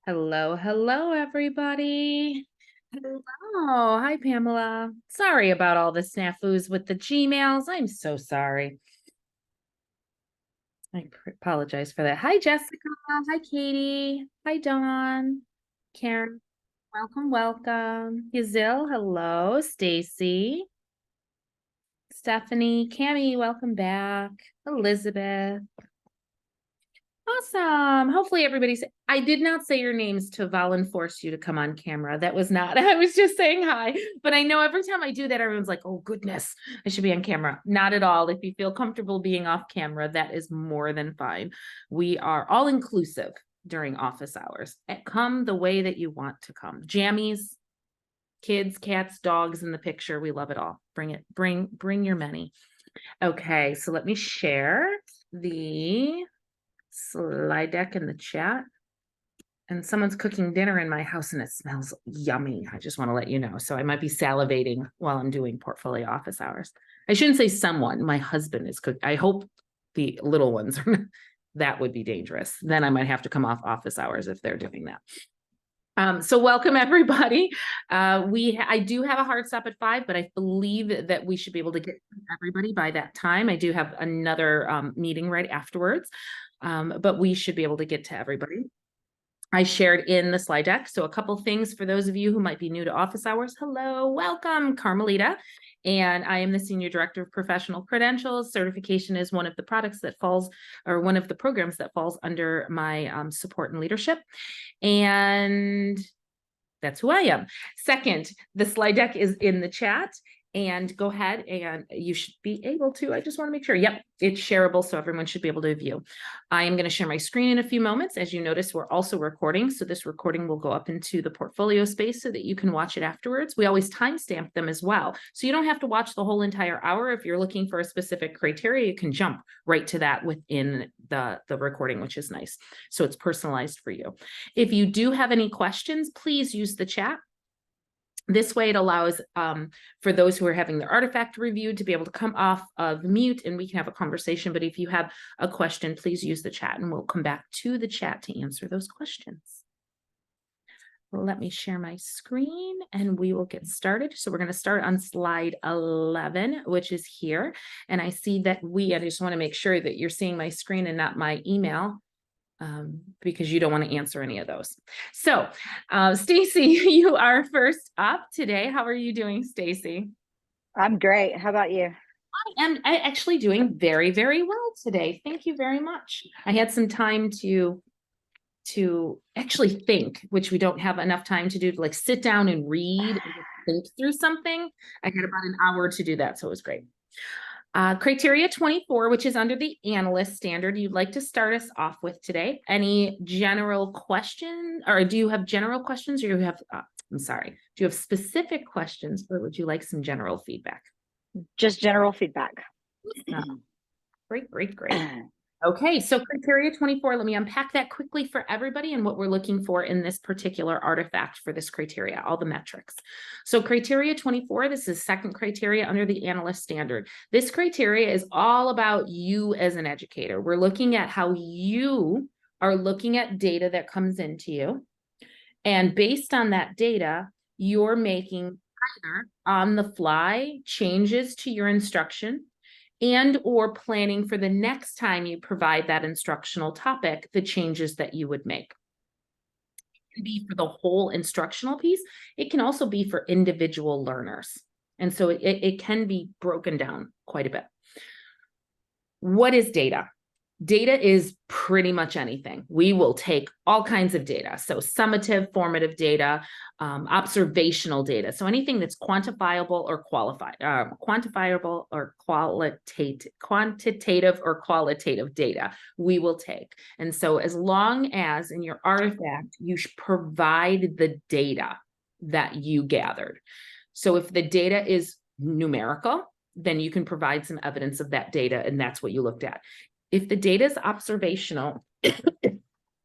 Hello, hello, everybody. Hello. Hi, Pamela. Sorry about all the snafus with the Gmails. I'm so sorry. I apologize for that. Hi, Jessica. Hi, Katie. Hi, Dawn. Karen. Welcome, welcome. Yazil, hello. Stacy. Stephanie. Cami, welcome back. Elizabeth. Awesome. Hopefully I did not say your names to force you to come on camera. That was not, I was just saying hi. But I know every time I do that, everyone's like, oh goodness, I should be on camera. Not at all. If you feel comfortable being off camera, that is more than fine. We are all inclusive during office hours. Come the way that you want to come. Jammies, kids, cats, dogs in the picture. We love it all. Bring it, bring your many. Okay, so let me share the slide deck in the chat. And someone's cooking dinner in my house and it smells yummy. I just want to let you know. So I might be salivating while I'm doing portfolio office hours. I shouldn't say someone. My husband is cooking. I hope the little ones are that would be dangerous. Then I might have to come off office hours if they're doing that. So welcome everybody. I do have a hard stop at 5, but I believe that we should be able to get everybody by that time. I do have another meeting right afterwards. But we should be able to get to everybody. I shared in the slide deck. So a couple things for those of you who might be new to office hours. Hello, welcome, Carmelita. And I am the Senior Director of Professional Credentials. Certification is one of the products that falls, or one of the programs that falls under my support and leadership. And that's who I am. Second, the slide deck is in the chat. And go ahead and you should be able to, I just want to make sure. Yep, it's shareable, so everyone should be able to view. I am going to share my screen in a few moments. As you notice, we're also recording. So this recording will go up into the portfolio space so that you can watch it afterwards. We always timestamp them as well. So you don't have to watch the whole entire hour. If you're looking for a specific criteria, you can jump right to that within the recording, which is nice. So it's personalized for you. If you do have any questions, please use the chat. This way it allows for those who are having their artifact reviewed to be able to come off of mute and we can have a conversation. But if you have a question, please use the chat and we'll come back to the chat to answer those questions. Well, let me share my screen and we will get started. So we're going to start on slide 11, which is here. And I see that I just want to make sure that you're seeing my screen and not my email. Because you don't want to answer any of those. So, Stacy, you are first up today. How are you doing, Stacy? I'm great. How about you? I am actually doing very, very well today. Thank you very much. I had some time to actually think, which we don't have enough time to do, to like sit down and read and think through something. I had about an hour to do that, so it was great. Criteria 24, which is under the analyst standard, you'd like to start us off with today. Any general question, or do you have general questions, or you have, I'm sorry, do you have specific questions, or would you like some general feedback? Just general feedback. Great, great, great. Okay, so criteria 24, let me unpack that quickly for everybody and what we're looking for in this particular artifact for this criteria, all the metrics. So criteria 24, this is second criteria under the analyst standard. This criteria is all about you as an educator. We're looking at how you are looking at data that comes into you. And based on that data, you're making either on the fly changes to your instruction and or planning for the next time you provide that instructional topic, the changes that you would make. It can be for the whole instructional piece. It can also be for individual learners. And so it can be broken down quite a bit. What is data? Data is pretty much anything. We will take all kinds of data. So summative, formative data, observational data. So anything that's quantifiable or quantifiable or quantitative or qualitative data, we will take. And so as long as in your artifact, you provide the data that you gathered. So if the data is numerical, then you can provide some evidence of that data, and that's what you looked at. If the data is observational,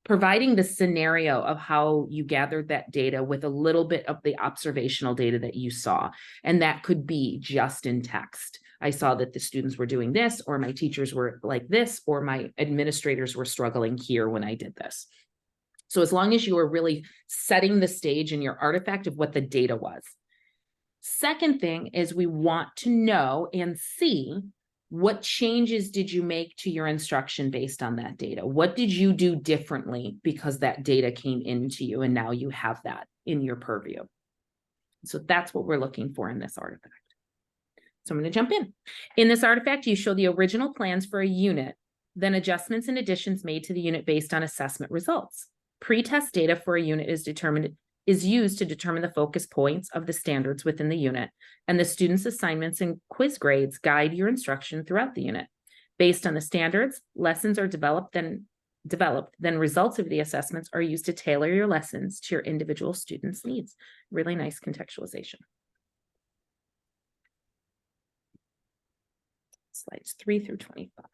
providing the scenario of how you gathered that data with a little bit of the observational data that you saw, and that could be just in text. I saw that the students were doing this, or my teachers were like this, or my administrators were struggling here when I did this. So as long as you are really setting the stage in your artifact of what the data was. Second thing is we want to know and see what changes did you make to your instruction based on that data? What did you do differently because that data came into you and now you have that in your purview? So that's what we're looking for in this artifact. So I'm going to jump in. In this artifact, you show the original plans for a unit, then adjustments and additions made to the unit based on assessment results. Pre-test data for a unit is used to determine the focus points of the standards within the unit, and the students' assignments and quiz grades guide your instruction throughout the unit. Based on the standards, lessons are developed, then results of the assessments are used to tailor your lessons to your individual students' needs. Really nice contextualization. Slides 3 through 25.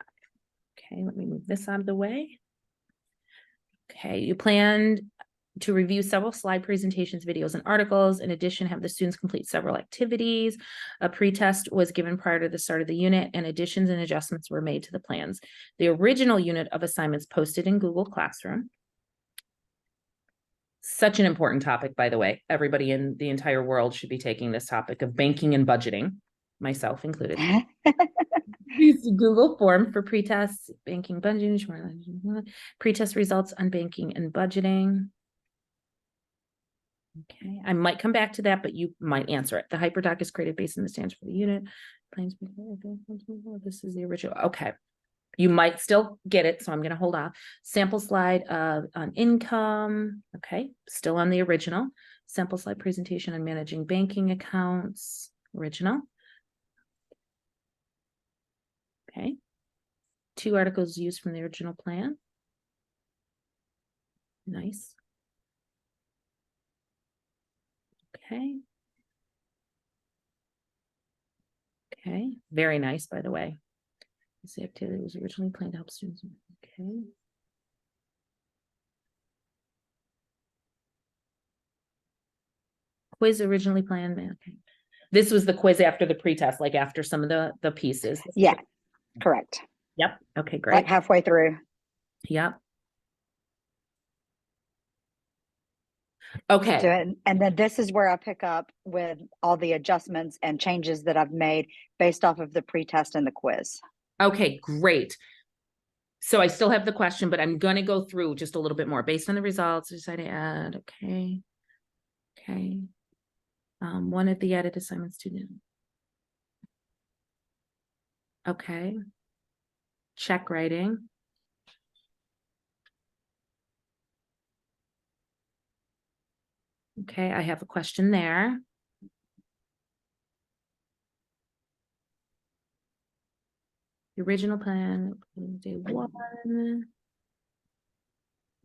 Okay, let me move this out of the way. Okay, you planned to review several slide presentations, videos, and articles. In addition, have the students complete several activities. A pretest was given prior to the start of the unit, and additions and adjustments were made to the plans. The original unit of assignments posted in Google Classroom. Such an important topic, by the way. Everybody in the entire world should be taking this topic of banking and budgeting, myself included. Use Google form for pretests, banking, budgeting, pretest results on banking and budgeting. Okay, I might come back to that, but you might answer it. The hyperdoc is created based on the standards for the unit. This is the original. Okay, you might still get it, so I'm going to hold off. Sample slide on income. Okay, still on the original. Sample slide presentation on managing banking accounts. Original. Okay, 2 articles used from the original plan. Nice. Okay. Okay, very nice, by the way. This activity was originally planned to help students. Okay. Quiz originally planned. Okay. This was the quiz after the pretest, like after some of the pieces. Yeah, correct. Yep. Okay, great. Like halfway through. Yep. Okay. So, and then this is where I pick up with all the adjustments and changes that I've made based off of the pretest and the quiz. Okay, great. So I still have the question, but I'm going to go through just a little bit more. Based on the results, I decided to add, okay. Okay. One of the added assignments student. Okay. Check writing. Okay, I have a question there. The original plan, day 1.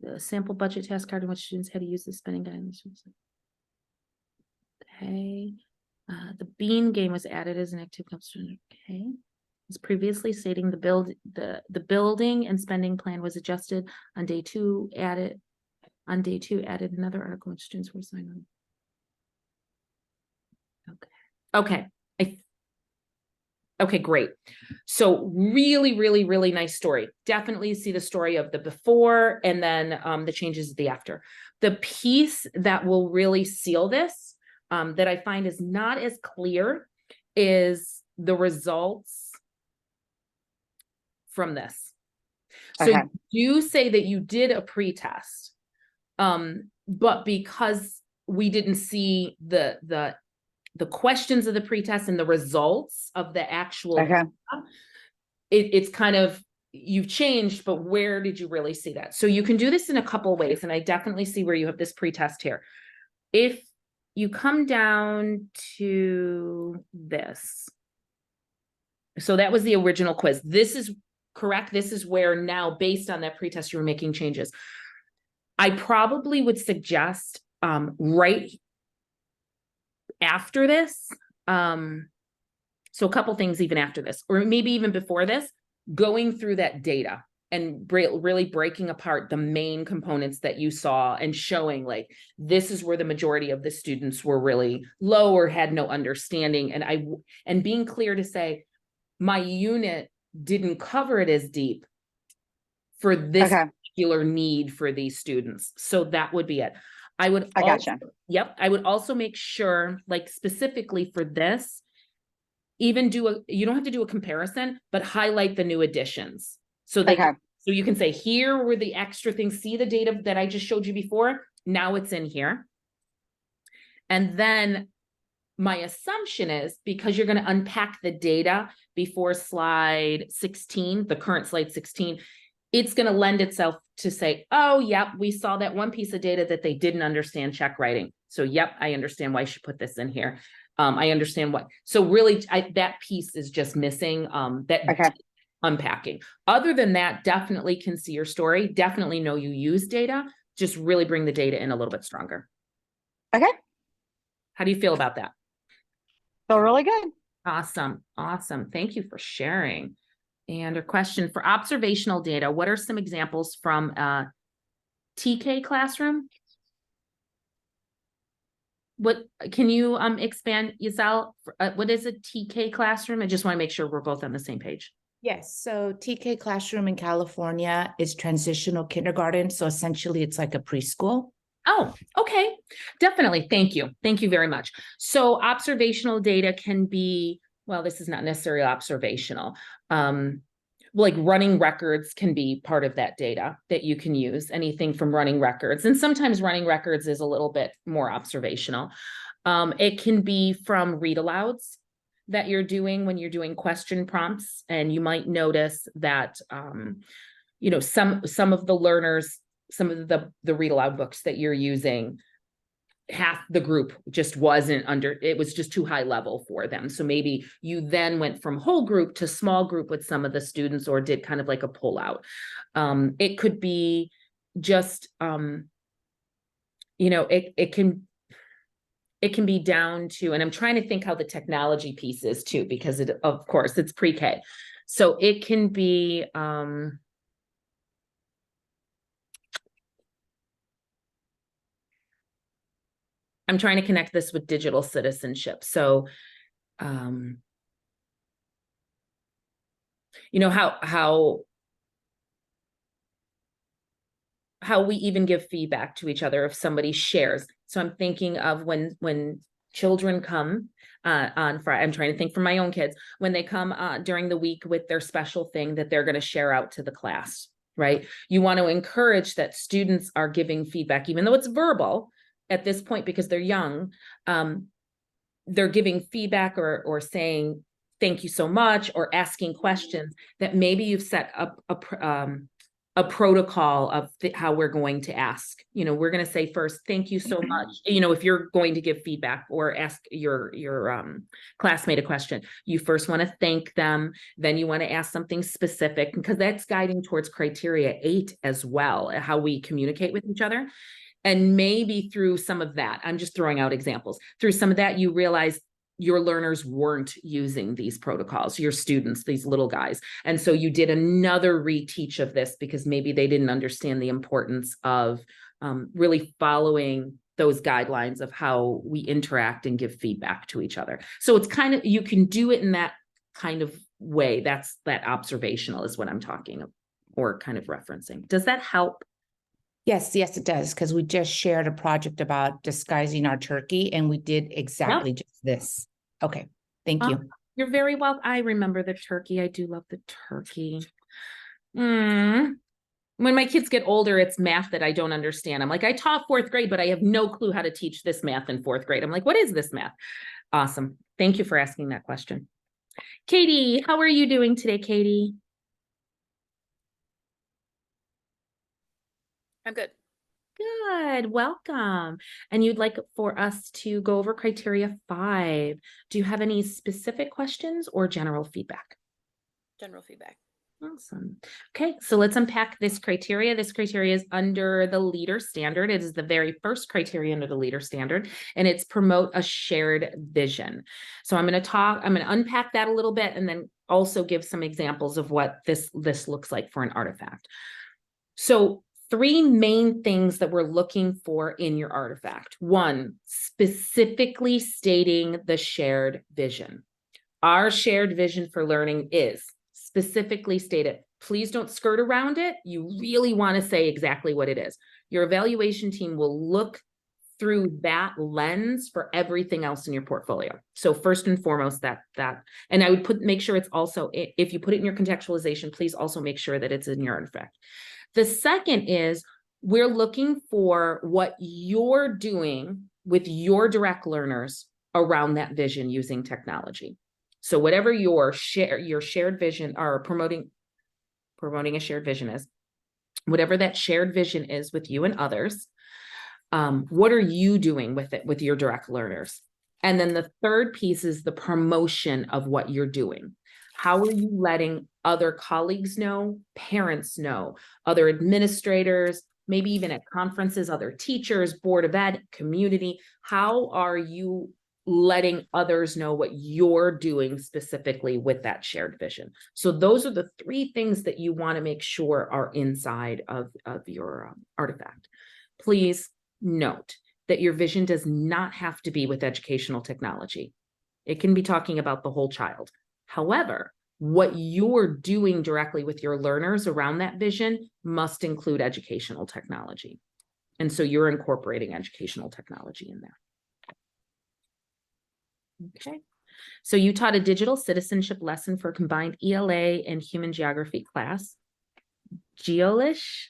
The sample budget task card in which students had to use the spending guidelines. Okay. The bean game was added as an active student. Okay. As previously stating, the building and spending plan was adjusted on day 2, added another article which students were assigned on. Okay. Okay, great. So really, really, really nice story. Definitely see the story of the before and then the changes of the after. The piece that will really seal this, that I find is not as clear, is the results from this. So Okay. you say that you did a pretest, but because we didn't see the questions of the pretest and the results of the actual, Okay. It's kind of, you've changed, but where did you really see that? So you can do this in a couple of ways, and I definitely see where you have this pretest here. If you come down to this, so that was the original quiz. This is correct. This is where now, based on that pretest, you were making changes. I probably would suggest right after this, so a couple things even after this, or maybe even before this, going through that data and really breaking apart the main components that you saw and showing like, this is where the majority of the students were really low or had no understanding. And being clear to say, my unit didn't cover it as deep for this particular need for these students. So that would be it. I would I also, gotcha. yep, I would also make sure, like specifically for this, even you don't have to do a comparison, but highlight the new additions. So Okay. so you can say, here were the extra things. See the data that I just showed you before? Now it's in here. And then my assumption is, because you're going to unpack the data before slide 16, the current slide 16, it's going to lend itself to say, oh, yep, we saw that one piece of data that they didn't understand check writing. So, yep, I understand why I should put this in here. I understand what. So really, that piece is just missing, that unpacking. Other than that, definitely can see your story. Definitely know you use data. Just really bring the data in a little bit stronger. Okay. How do you feel about that? Feel really good. Awesome. Awesome. Thank you for sharing. And a question for observational data. What are some examples from TK classroom? What can you expand, Giselle? What is a TK classroom? I just want to make sure we're both on the same page. Yes, so TK classroom in California is transitional kindergarten. So essentially it's like a preschool. Oh, okay. Definitely. Thank you. Thank you very much. So observational data can be, well, this is not necessarily observational. Like running records can be part of that data that you can use, anything from running records. And sometimes running records is a little bit more observational. It can be from read alouds that you're doing when you're doing question prompts. And you might notice that, you know, some of the learners, some of the read aloud books that you're using, half the group just wasn't it was just too high level for them. So maybe you then went from whole group to small group with some of the students, or did kind of like a pull out. It could be just, you know, it can be down to, and I'm trying to think how the technology piece is too, because of course it's pre-K. So it can be, I'm trying to connect this with digital citizenship. So, you know, how we even give feedback to each other if somebody shares. So I'm thinking of when children come on Friday, I'm trying to think for my own kids, when they come during the week with their special thing that they're going to share out to the class, right? You want to encourage that students are giving feedback, even though it's verbal at this point, because they're young. They're giving feedback or saying, thank you so much, or asking questions that maybe you've set up a protocol of how we're going to ask. You know, we're going to say first, thank you so much. You know, if you're going to give feedback or ask your classmate a question, you first want to thank them. Then you want to ask something specific, because that's guiding towards criteria 8 as well, how we communicate with each other. And maybe through some of that, I'm just throwing out examples, through some of that, you realize your learners weren't using these protocols, your students, these little guys. And so you did another reteach of this, because maybe they didn't understand the importance of really following those guidelines of how we interact and give feedback to each other. So it's kind of, you can do it in that kind of way. That observational is what I'm talking about, or kind of referencing. Does that help? Yes, it does. Because we just shared a project about disguising our turkey, and we did exactly just this. Okay, thank you. You're very well. I remember the turkey. I do love the turkey. When my kids get older, it's math that I don't understand. I'm like, I taught 4th grade, but I have no clue how to teach this math in 4th grade. I'm like, what is this math? Awesome. Thank you for asking that question. Katie, how are you doing today, Katie? I'm good. Good, welcome. And you'd like for us to go over criteria 5. Do you have any specific questions or general feedback? General feedback. Awesome. Okay, so let's unpack this criteria. This criteria is under the leader standard. It is the very first criteria under the leader standard, and it's promote a shared vision. So I'm going to unpack that a little bit, and then also give some examples of what this looks like for an artifact. So 3 main things that we're looking for in your artifact. 1, specifically stating the shared vision. Our shared vision for learning is specifically stated. Please don't skirt around it. You really want to say exactly what it is. Your evaluation team will look through that lens for everything else in your portfolio. So first and foremost, that, and I would make sure it's also, if you put it in your contextualization, please also make sure that it's in your effect. The second is we're looking for what you're doing with your direct learners around that vision using technology. So whatever your shared vision or promoting a shared vision is, whatever that shared vision is with you and others, what are you doing with it, with your direct learners? And then the third piece is the promotion of what you're doing. How are you letting other colleagues know, parents know, other administrators, maybe even at conferences, other teachers, board of ed, community? How are you letting others know what you're doing specifically with that shared vision? So those are the three things that you want to make sure are inside of your artifact. Please note that your vision does not have to be with educational technology. It can be talking about the whole child. However, what you're doing directly with your learners around that vision must include educational technology. And so you're incorporating educational technology in there. Okay. So you taught a digital citizenship lesson for a combined ELA and human geography class. Geolish?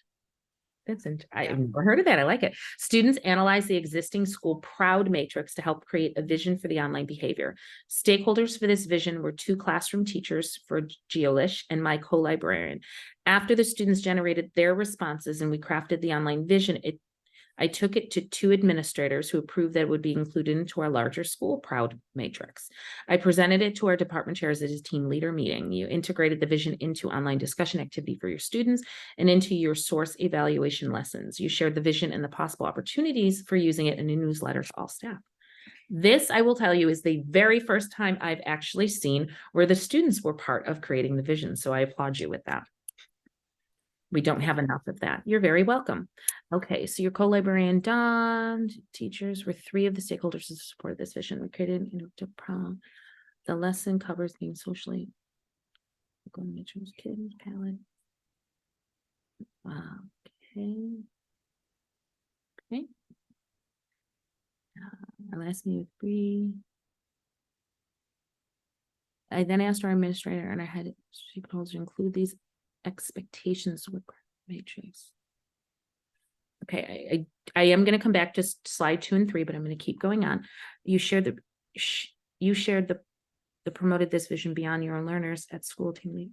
I've never heard of that. I like it. Students analyze the existing school Proud matrix to help create a vision for the online behavior. Stakeholders for this vision were 2 classroom teachers for Geolish and my co-librarian. After the students generated their responses and we crafted the online vision, I took it to 2 administrators who approved that it would be included into our larger school Proud matrix. I presented it to our department chairs at a team leader meeting. You integrated the vision into online discussion activity for your students and into your source evaluation lessons. You shared the vision and the possible opportunities for using it in a newsletter to all staff. This, I will tell you, is the very first time I've actually seen where the students were part of creating the vision. So I applaud you with that. We don't have enough of that. You're very welcome. Okay, so your co-librarian done. Teachers were 3 of the stakeholders who supported this vision. We created an the lesson covers being socially going to choose kids palette. Okay. Okay. Our last meeting with Bree. I then asked our administrator and I had stakeholders include these expectations with matrix. Okay, I am going to come back to slide 2 and 3, but I'm going to keep going on. You shared the promoted this vision beyond your own learners at school team lead.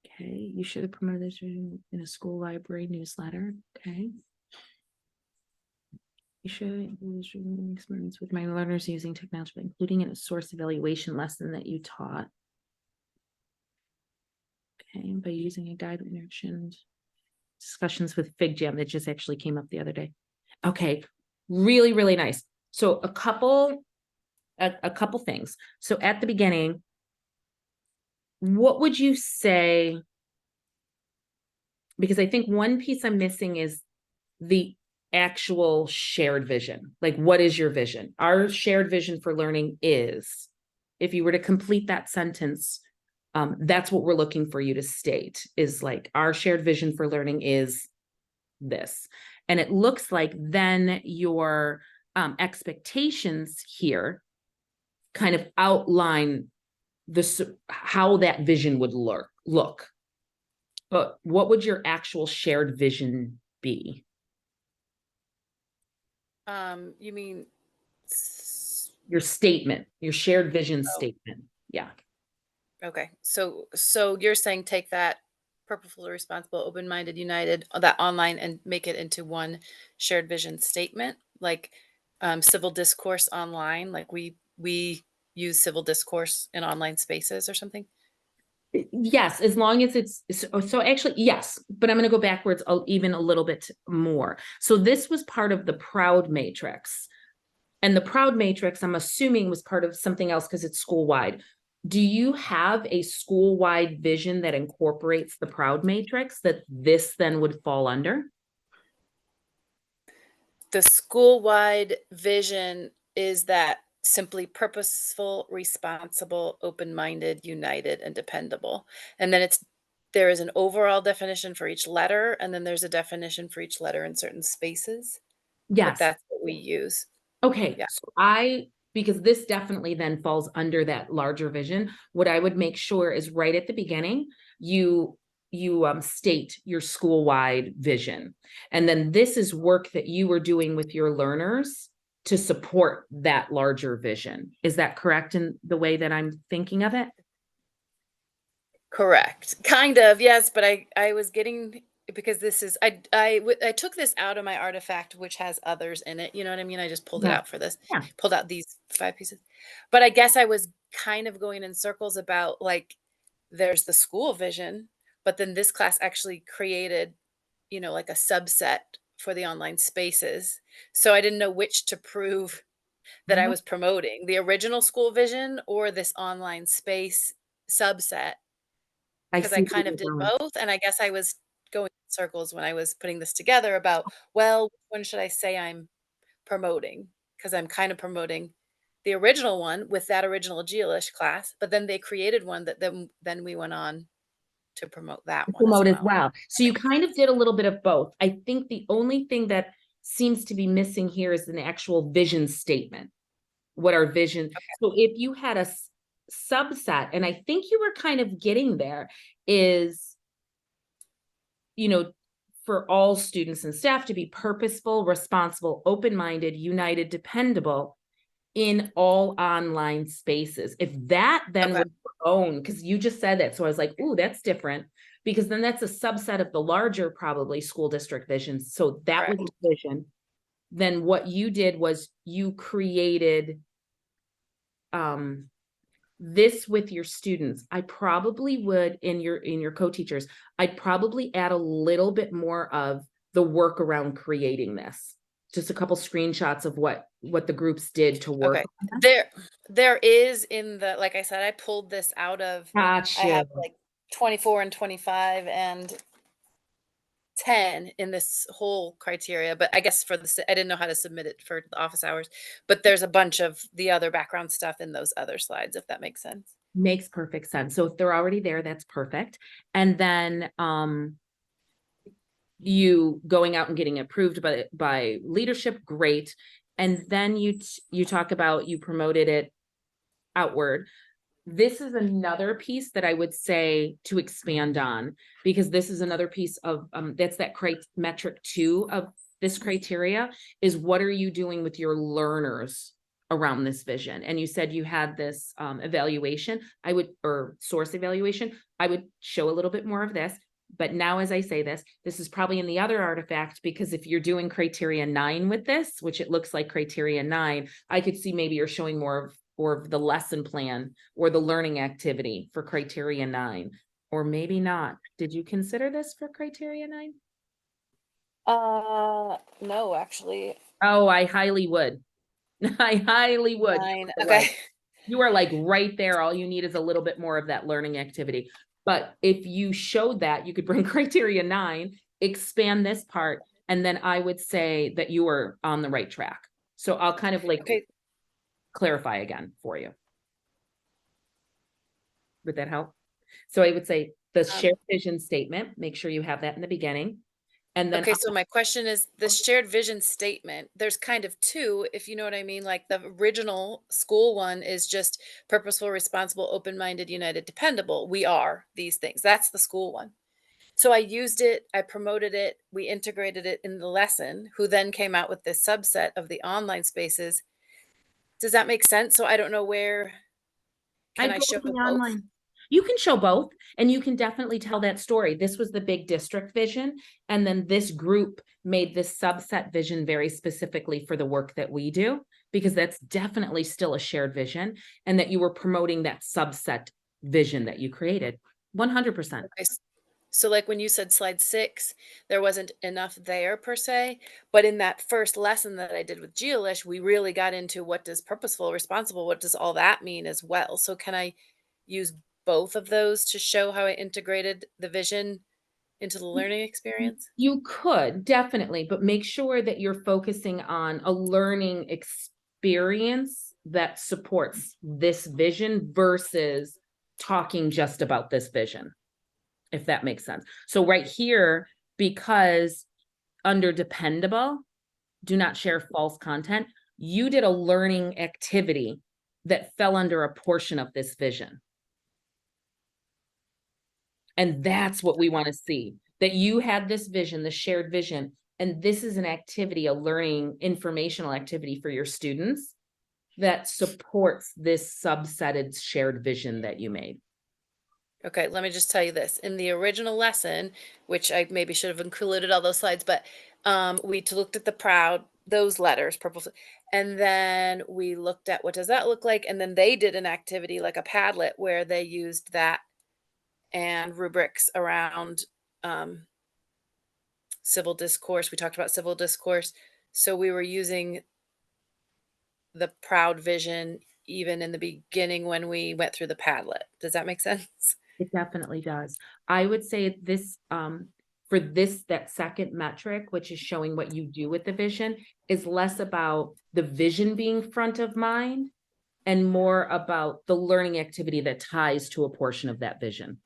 Okay, you shared the promoted this vision in a school library newsletter. Okay. You shared experience with my learners using technology, including in a source evaluation lesson that you taught. Okay, by using a guide we mentioned discussions with FigJam that just actually came up the other day. Okay, really, really nice. So a couple things. So at the beginning, what would you say? Because I think one piece I'm missing is the actual shared vision. Like, what is your vision? Our shared vision for learning is, if you were to complete that sentence, that's what we're looking for you to state, is like, our shared vision for learning is this. And it looks like then your expectations here kind of outline how that vision would look. But what would your actual shared vision be? You mean your statement, your shared vision statement? Yeah. Okay, so you're saying take that purposeful, responsible, open-minded, united, that online, and make it into one shared vision statement, like civil discourse online, like we use civil discourse in online spaces or something? Yes, as long as it's so actually, yes, but I'm going to go backwards even a little bit more. So this was part of the Proud matrix, and the Proud matrix, I'm assuming, was part of something else because it's school-wide. Do you have a school-wide vision that incorporates the Proud matrix that this then would fall under? The school-wide vision is that simply purposeful, responsible, open-minded, united, and dependable. And then there is an overall definition for each letter, and then there's a definition for each letter in certain spaces, but Yes. that's what we use. Okay, Yeah. so because this definitely then falls under that larger vision, what I would make sure is right at the beginning, you state your school-wide vision. And then this is work that you were doing with your learners to support that larger vision. Is that correct in the way that I'm thinking of it? Correct. Kind of, yes, but I was getting, because this is I took this out of my artifact, which has others in it. You know what I mean? I just pulled it Yeah. out for this. Yeah. Pulled out these 5 pieces. But I guess I was kind of going in circles about, like, there's the school vision, but then this class actually created, like a subset for the online spaces. So I didn't know which to prove that I Oh, was promoting, the original school vision or this online space subset, I because I see where kind of did you're going. both, and I guess I was going in circles when I was putting this together about, well, which one should I say I'm promoting? Because 'Cause I'm kind of promoting the original one with that original Geolish class, but then they created one that then we went on to promote that one as Promote as well. well. So you kind of did a little bit of both. I think the only thing that seems to be missing here is an actual vision statement. What our vision. So if you had a subset, and I think you were kind of getting there, is, for all students and staff to be purposeful, responsible, open-minded, united, dependable in all online spaces. If that then Okay. was your own, because you just said that, so I was like, ooh, that's different, because then that's a subset of the larger probably school district vision. So that was Correct. your vision. Then what you did was you created this with your students. I probably would, in your co-teachers, I'd probably add a little bit more of the work around creating this. Just a couple screenshots of what the groups did to work. Okay. There is in the, like I said, I pulled this out of, I Gotcha. have like 24 and 25 and 10 in this whole criteria, but I guess I didn't know how to submit it for the office hours, but there's a bunch of the other background stuff in those other slides, if that makes sense. Makes perfect sense. So if they're already there, that's perfect. And then you going out and getting approved by leadership, great. And then you talk about you promoted it outward. This is another piece that I would say to expand on, because this is another piece of that's that metric 2 of this criteria, is what are you doing with your learners around this vision? And you said you had this evaluation, or source evaluation. I would show a little bit more of this. But now, as I say this is probably in the other artifact, because if you're doing criteria 9 with this, which it looks like criteria 9, I could see maybe you're showing more of the lesson plan or the learning activity for criteria 9, or maybe not. Did you consider this for criteria 9? No, actually. Oh, I highly would. I highly would. 9. You are Okay. like- You are like right there. All you need is a little bit more of that learning activity. But if you showed that, you could bring criteria 9, expand this part, and then I would say that you are on the right track. So I'll kind of Okay. clarify again for you. Would that help? So I would say the shared vision statement, make sure you have that in the beginning. And then Okay, so my question is, the shared vision statement, there's kind of 2, if you know what I mean. Like the original school one is just purposeful, responsible, open-minded, united, dependable. We are these things. That's the school one. So I used it, I promoted it, we integrated it in the lesson, who then came out with this subset of the online spaces. Does that make sense? So I don't know where can I'd I go show with the both? online. You can show both, and you can definitely tell that story. This was the big district vision, and then this group made this subset vision very specifically for the work that we do, because that's definitely still a shared vision, and that you were promoting that subset vision that you created. 100%. Okay, so like when you said slide 6, there wasn't enough there per se, but in that first lesson that I did with Geolish, we really got into what does purposeful, responsible, what does all that mean as well. So can I use both of those to show how I integrated the vision into the learning experience? You could definitely, but make sure that you're focusing on a learning experience that supports this vision versus talking just about this vision, if that makes sense. So right here, because under dependable, do not share false content, you did a learning activity that fell under a portion of this vision. And that's what we want to see, that you had this vision, the shared vision, and this is an activity, a learning informational activity for your students that supports this subsetted shared vision that you made. Okay, let me just tell you this. In the original lesson, which I maybe should have included all those slides, but we looked at the proud, those letters, purple, and then we looked at what does that look like? And then they did an activity like a Padlet where they used that and rubrics around civil discourse. We talked about civil discourse. So we were using the proud vision even in the beginning when we went through the Padlet. Does that make sense? It definitely does. I would say this, for this, that second metric, which is showing what you do with the vision, is less about the vision being front of mind and more about the learning activity that ties to a portion of that vision.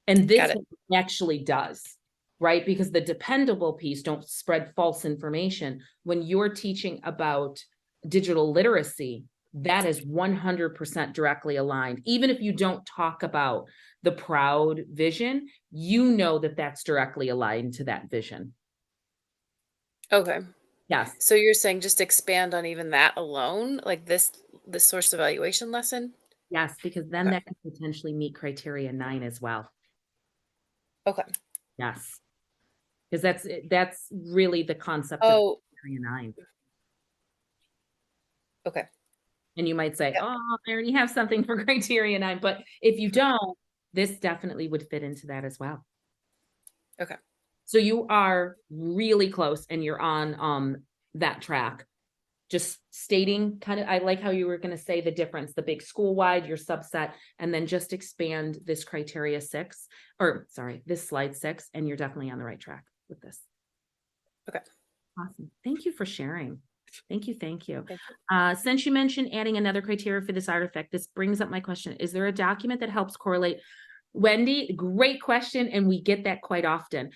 And this Got it. one actually does, right? Because the dependable piece, don't spread false information. When you're teaching about digital literacy, that is 100% directly aligned. Even if you don't talk about the proud vision, you know that that's directly aligned to that vision. Okay. Yes, So you're saying just expand on even that alone, like this source evaluation lesson? yes, because then Okay. that could potentially meet criteria 9 as well. Okay. Yes. Because that's really the concept of Oh, criteria 9. okay. And you might say, Yep. oh, I already have something for criteria 9. But if you don't, this definitely would fit into that as well. Okay. So you are really close and you're on that track. Just stating kind of, I like how you were going to say the difference, the big school wide, your subset, and then just expand this criteria 6, or sorry, this slide 6, and you're definitely on the right track with this. Okay. Awesome. Thank you for sharing. Thank you. Thank you. Thank you. Since you mentioned adding another criteria for this artifact, this brings up my question. Is there a document that helps correlate? Wendy, great question. And we get that quite often.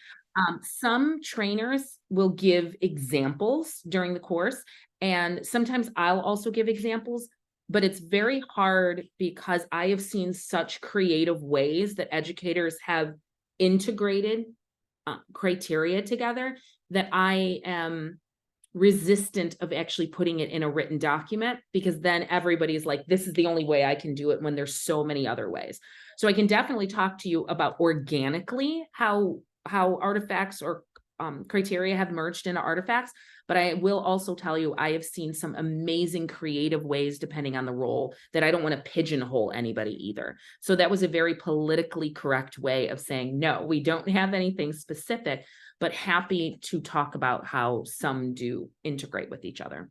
Some trainers will give examples during the course, and sometimes I'll also give examples, but it's very hard because I have seen such creative ways that educators have integrated criteria together that I am resistant of actually putting it in a written document, because then everybody's like, this is the only way I can do it, when there's so many other ways. So I can definitely talk to you about organically how artifacts or criteria have merged into artifacts, but I will also tell you, I have seen some amazing creative ways depending on the role that I don't want to pigeonhole anybody either. So that was a very politically correct way of saying, no, we don't have anything specific, but happy to talk about how some do integrate with each other.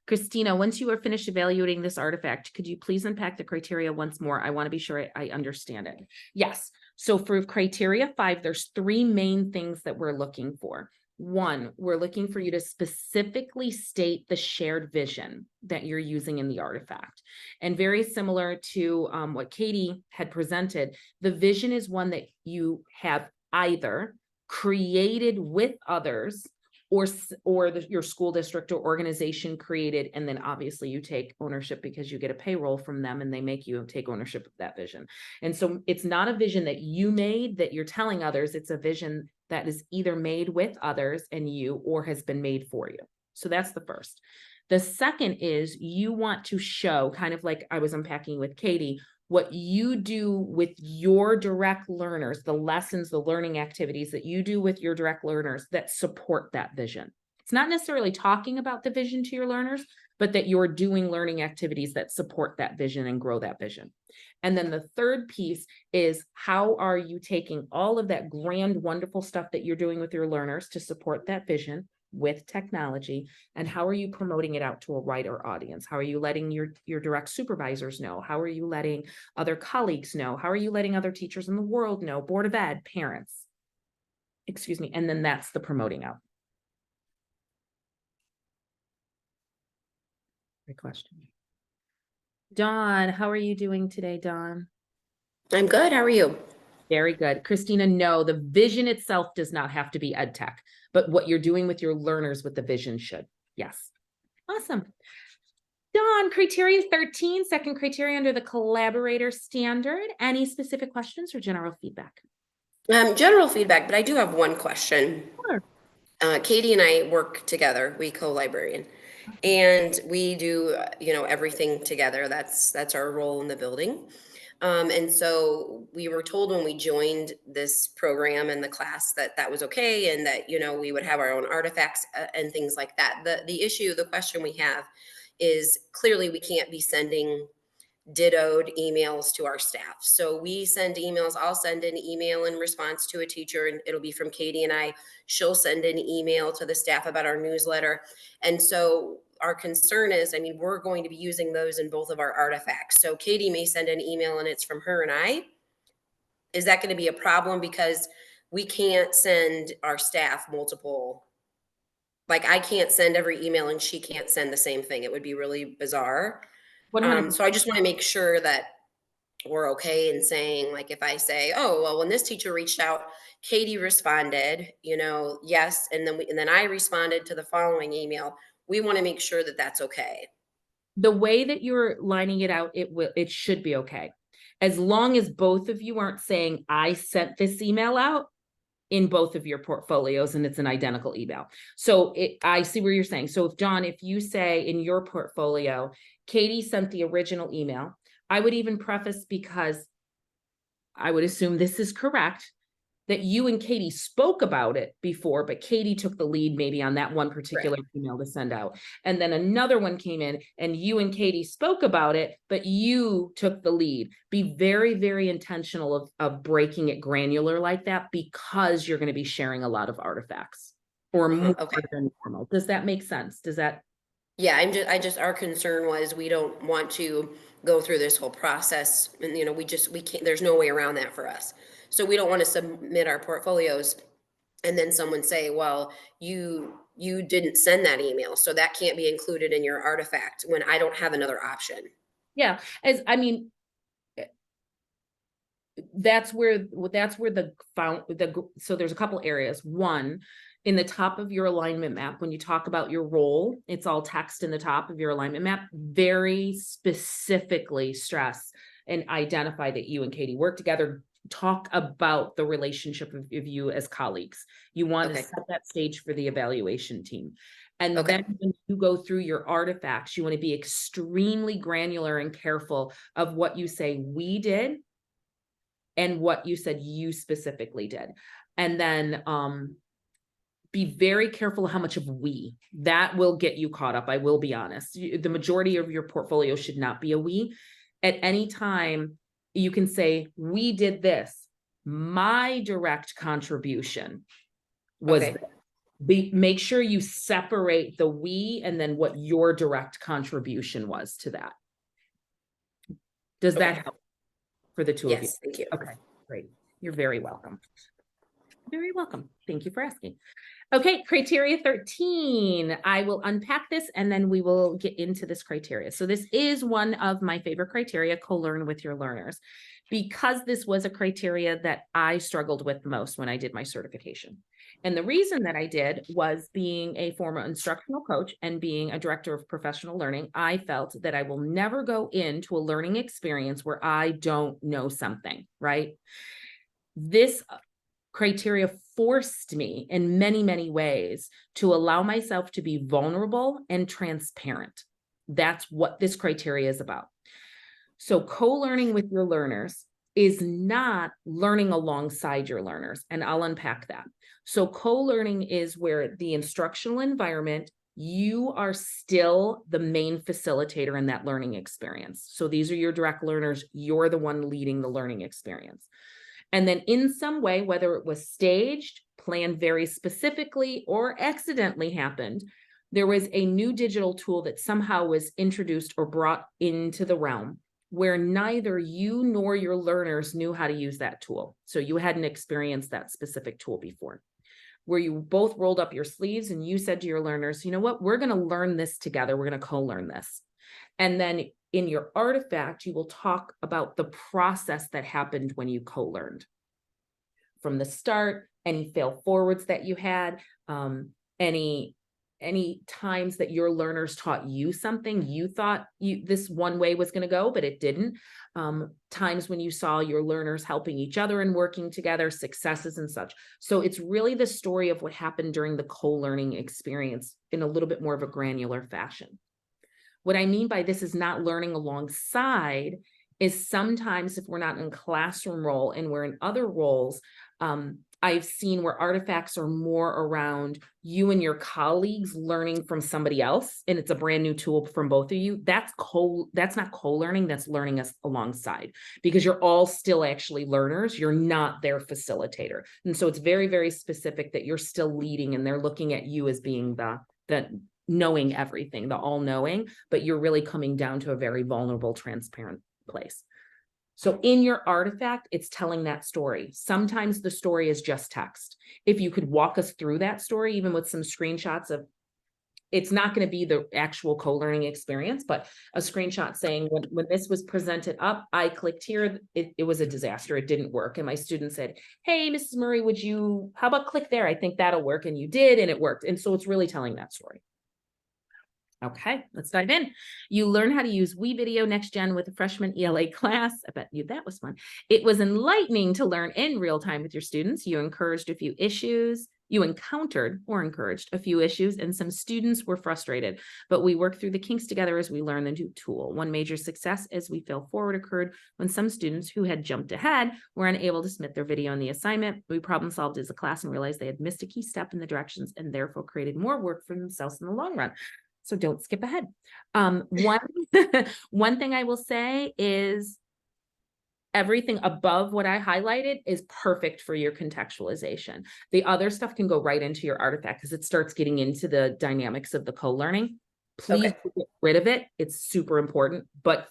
Christina, once you are finished evaluating this artifact, could you please unpack the criteria once more? I want to be sure I understand it. Yes. So for criteria 5, there's 3 main things that we're looking for. 1, we're looking for you to specifically state the shared vision that you're using in the artifact. And very similar to what Katie had presented, the vision is one that you have either created with others, or your school district or organization created, and then obviously you take ownership because you get a payroll from them and they make you take ownership of that vision. And so it's not a vision that you made that you're telling others, it's a vision that is either made with others and you, or has been made for you. So that's the first. The second is you want to show, kind of like I was unpacking with Katie, what you do with your direct learners, the lessons, the learning activities that you do with your direct learners that support that vision. It's not necessarily talking about the vision to your learners, but that you're doing learning activities that support that vision and grow that vision. And then the third piece is, how are you taking all of that grand, wonderful stuff that you're doing with your learners to support that vision with technology, and how are you promoting it out to a wider audience? How are you letting your direct supervisors know? How are you letting other colleagues know? How are you letting other teachers in the world know? Board of Ed, parents, excuse me. And then that's the promoting out. Great question. Dawn, how are you doing today, Dawn? I'm good. How are you? Very good. Christina, no, the vision itself does not have to be ed tech, but what you're doing with your learners with the vision should. Yes. Awesome. Dawn, criteria 13, second criteria under the collaborator standard. Any specific questions or general feedback? General feedback, but I do have one question. Sure. Katie and I work together. We co-librarian, and we do everything together. That's our role in the building. And so we were told when we joined this program and the class that was okay, and that we would have our own artifacts and things like that. The question we have is clearly we can't be sending dittoed emails to our staff. So we send emails. I'll send an email in response to a teacher, and it'll be from Katie and I. She'll send an email to the staff about our newsletter. And so our concern is, we're going to be using those in both of our artifacts. So Katie may send an email and it's from her and I. Is that going to be a problem? Because we can't send our staff multiple, like I can't send every email and she can't send the same thing. It would be really bizarre. 100%. So I just want to make sure that we're okay in saying, like, if I say, oh, well, when this teacher reached out, Katie responded, yes. And then I responded to the following email. We want to make sure that that's okay. The way that you're lining it out, it should be okay. As long as both of you aren't saying, I sent this email out in both of your portfolios and it's an identical email. So I see where you're saying. So if Dawn, if you say in your portfolio, Katie sent the original email, I would even preface, because I would assume this is correct, that you and Katie spoke about it before, but Katie took the lead maybe on that one particular email to send out. And then another one came in and you and Katie spoke about it, but you took the lead. Be very, very intentional of breaking it granular like that, because you're going to be sharing a lot of artifacts or more than normal. Does that make sense? Does that? Yeah, our concern was we don't want to go through this whole process, and we can't, there's no way around that for us. So we don't want to submit our portfolios and then someone say, well, you didn't send that email, so that can't be included in your artifact, when I don't have another option. Yeah, that's where so there's a couple areas. One, in the top of your alignment map, when you talk about your role, it's all text in the top of your alignment map. Very specifically stress and identify that you and Katie work together. Talk about the relationship of you as colleagues. You want to set that stage for the evaluation team. And then when you go through your artifacts, you want to be extremely granular and careful of what you say we did and what you said you specifically did. And then be very careful how much of we. That will get you caught up. I will be honest. The majority of your portfolio should not be a we. At any time, you can say, we did this. My direct contribution was make sure you separate the we and then what your direct contribution was to that. Does that help for the two of you? Yes, thank you. Okay, great. You're very welcome. Very welcome. Thank you for asking. Okay, criteria 13. I will unpack this and then we will get into this criteria. So this is one of my favorite criteria, co-learn with your learners, because this was a criteria that I struggled with most when I did my certification. And the reason that I did was, being a former instructional coach and being a director of professional learning, I felt that I will never go into a learning experience where I don't know something, right? This criteria forced me in many, many ways to allow myself to be vulnerable and transparent. That's what this criteria is about. So co-learning with your learners is not learning alongside your learners, and I'll unpack that. So co-learning is where the instructional environment, you are still the main facilitator in that learning experience. So these are your direct learners. You're the one leading the learning experience. And then in some way, whether it was staged, planned very specifically, or accidentally happened, there was a new digital tool that somehow was introduced or brought into the realm where neither you nor your learners knew how to use that tool. So you hadn't experienced that specific tool before, where you both rolled up your sleeves and you said to your learners, you know what, we're going to learn this together. We're going to co-learn this. And then in your artifact, you will talk about the process that happened when you co-learned. From the start, any fail forwards that you had, any times that your learners taught you something you thought this one way was going to go, but it didn't. Times when you saw your learners helping each other and working together, successes and such. So it's really the story of what happened during the co-learning experience in a little bit more of a granular fashion. What I mean by this is not learning alongside is sometimes if we're not in classroom role and we're in other roles, I've seen where artifacts are more around you and your colleagues learning from somebody else, and it's a brand new tool from both of you. That's not co-learning, that's learning us alongside, because you're all still actually learners. You're not their facilitator. And so it's very, very specific that you're still leading and they're looking at you as being the knowing everything, the all-knowing, but you're really coming down to a very vulnerable, transparent place. So in your artifact, it's telling that story. Sometimes the story is just text. If you could walk us through that story, even with some screenshots of, it's not going to be the actual co-learning experience, but a screenshot saying when this was presented up, I clicked here, it was a disaster. It didn't work. And my student said, hey, Mrs. Murray, how about click there? I think that'll work. And you did, and it worked. And so it's really telling that story. Okay, let's dive in. You learn how to use WeVideo Next Gen with a freshman ELA class. I bet you that was fun. It was enlightening to learn in real time with your students. You encountered a few issues, and some students were frustrated, but we worked through the kinks together as we learned the new tool. One major success as we fail forward occurred when some students who had jumped ahead were unable to submit their video on the assignment. We problem solved as a class and realized they had missed a key step in the directions and therefore created more work for themselves in the long run. So don't skip ahead. One thing I will say is everything above what I highlighted is perfect for your contextualization. The other stuff can go right into your artifact because it starts getting into the dynamics of the co-learning. Please get rid of it. It's super important, but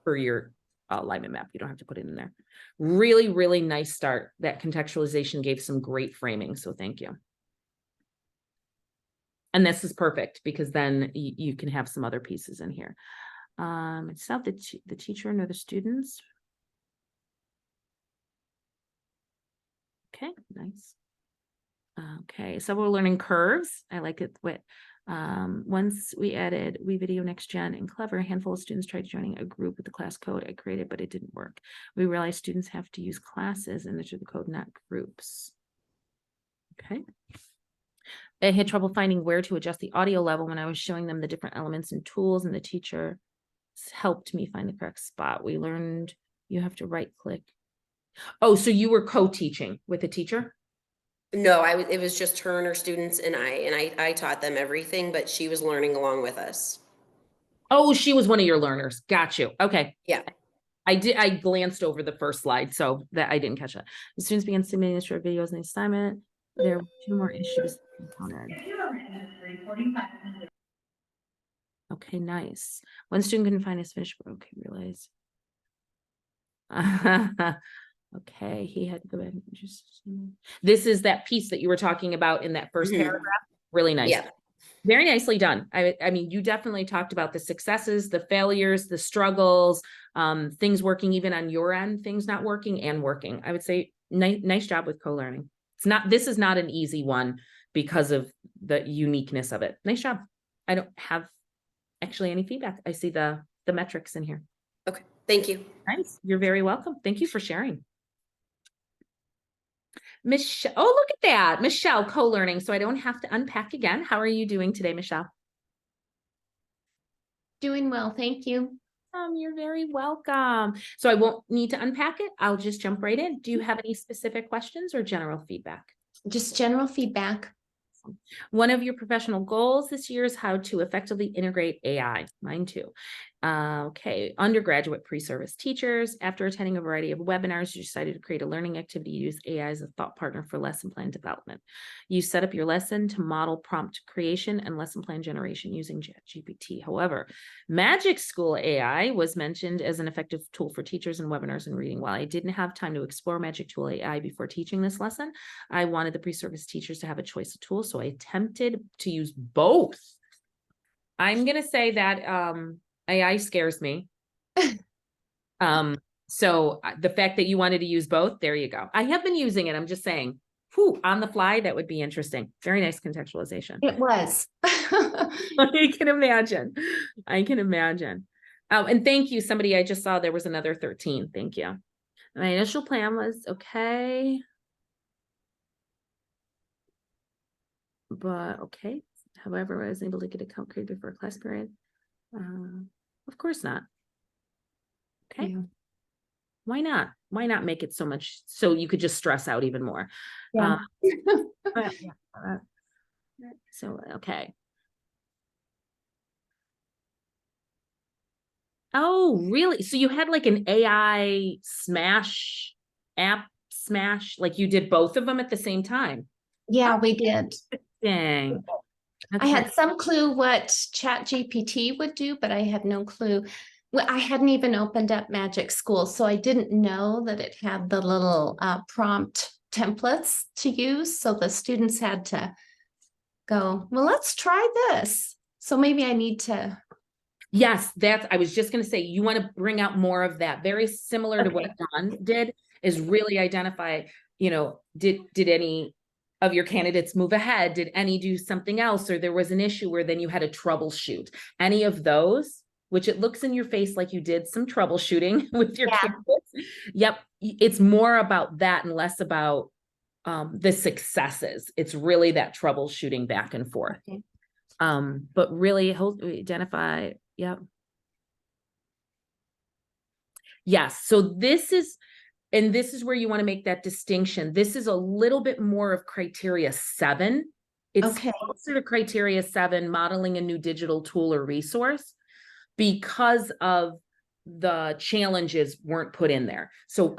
for your alignment map, you don't have to put it in there. Really, really nice start. That contextualization gave some great framing. So thank you. And this is perfect because then you can have some other pieces in here. It's not the teacher nor the students. Okay, nice. Okay, so we're learning curves. I like it. Once we added WeVideo Next Gen and Clever, a handful of students tried joining a group with the class code I created, but it didn't work. We realized students have to use classes and enter the code, not groups. Okay. I had trouble finding where to adjust the audio level when I was showing them the different elements and tools, and the teacher helped me find the correct spot. We learned you have to right click. Oh, so you were co-teaching with a teacher? No, it was just her and her students and I taught them everything, but she was learning along with us. Oh, she was one of your learners. Got you. Okay. Yeah. I glanced over the first slide, so that I didn't catch that. The students began submitting the short videos in the assignment. There were 2 more issues encountered. Okay, nice. One student couldn't find his finished work. Okay, realize. Okay, he had to go ahead and just. This is that piece that you were talking about in that first paragraph. Really nice. Yeah. Very nicely done. I mean, you definitely talked about the successes, the failures, the struggles, things working even on your end, things not working and working. I would say nice job with co-learning. This is not an easy one because of the uniqueness of it. Nice job. I don't have actually any feedback. I see the metrics in here. Okay. Thank you. Nice. You're very welcome. Thank you for sharing. Michelle, oh, look at that. Michelle, co-learning. So I don't have to unpack again. How are you doing today, Michelle? Doing well, thank you. You're very welcome. So I won't need to unpack it. I'll just jump right in. Do you have any specific questions or general feedback? Just general feedback. One of your professional goals this year is how to effectively integrate AI. Mine too. Okay, undergraduate pre-service teachers. After attending a variety of webinars, you decided to create a learning activity. Use AI as a thought partner for lesson plan development. You set up your lesson to model prompt creation and lesson plan generation using ChatGPT. However, Magic School AI was mentioned as an effective tool for teachers and webinars and reading. While I didn't have time to explore Magic Tool AI before teaching this lesson, I wanted the pre-service teachers to have a choice of tools, so I attempted to use both. I'm going to say that AI scares me. So the fact that you wanted to use both, there you go. I have been using it. I'm just saying, whew, on the fly, that would be interesting. Very nice contextualization. It was. I can imagine. I can imagine. And thank you, somebody, I just saw there was another 13. Thank you. My initial plan was okay. But okay. However, I was able to get a count created for a class period. Of course not. Okay. Yeah. Why not? Why not make it so much so you could just stress out even more? Yeah. So, okay. Oh, really? So you had like an AI smash app smash, like you did both of them at the same time? Yeah, we did. Dang. I had some clue what ChatGPT would do, but I had no clue. Well, I hadn't even opened up Magic School, so I didn't know that it had the little prompt templates to use. So the students had to go, well, let's try this. So maybe I need to. Yes, I was just going to say, you want to bring out more of that. Very similar to what Dawn did, is really identify, did any of your candidates move ahead? Did any do something else? Or there was an issue where then you had to troubleshoot. Any of those, which it looks in your face like you did some troubleshooting with your candidates. Yep. It's more about that and less about the successes. It's really that troubleshooting back and forth. Okay. But really identify. Yep. Yes. So this is where you want to make that distinction. This is a little bit more of criteria 7. It's closer to criteria 7, modeling a new digital tool or resource, because of the challenges weren't put in there. So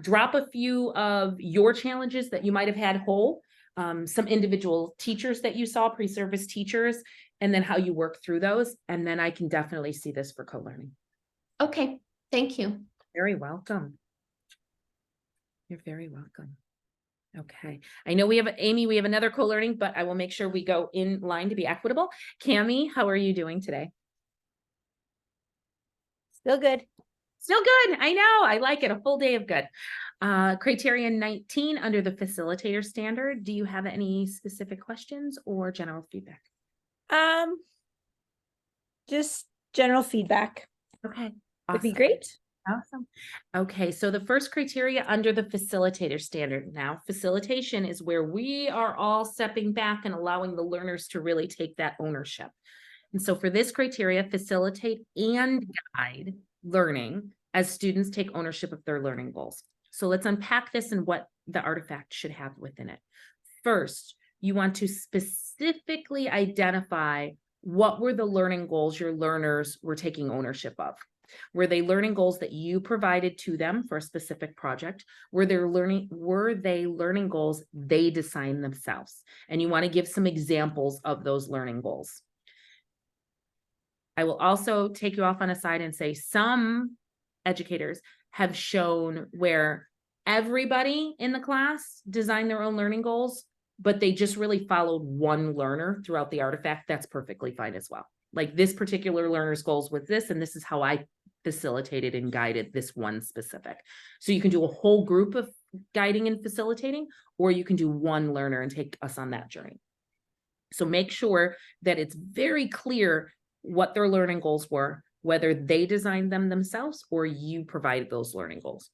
drop a few of your challenges that you might have had whole, some individual teachers that you saw, pre-service teachers, and then how you work through those. And then I can definitely see this for co-learning. Okay, thank you. Very welcome. You're very welcome. Okay. I know we have, Amy, we have another co-learning, but I will make sure we go in line to be equitable. Cami, how are you doing today? Still good. Still good. I know. I like it. A full day of good. Criterion 19 under the facilitator standard. Do you have any specific questions or general feedback? Just general feedback. Okay. Would be Awesome. great. Awesome. Okay. So the first criteria under the facilitator standard. Now, facilitation is where we are all stepping back and allowing the learners to really take that ownership. And so for this criteria, facilitate and guide learning as students take ownership of their learning goals. So let's unpack this and what the artifact should have within it. First, you want to specifically identify what were the learning goals your learners were taking ownership of. Were they learning goals that you provided to them for a specific project? Were they learning goals they designed themselves? And you want to give some examples of those learning goals. I will also take you off on a side and say some educators have shown where everybody in the class designed their own learning goals, but they just really followed one learner throughout the artifact. That's perfectly fine as well. Like this particular learner's goals was this, and this is how I facilitated and guided this one specific. So you can do a whole group of guiding and facilitating, or you can do one learner and take us on that journey. So make sure that it's very clear what their learning goals were, whether they designed them themselves or you provided those learning goals.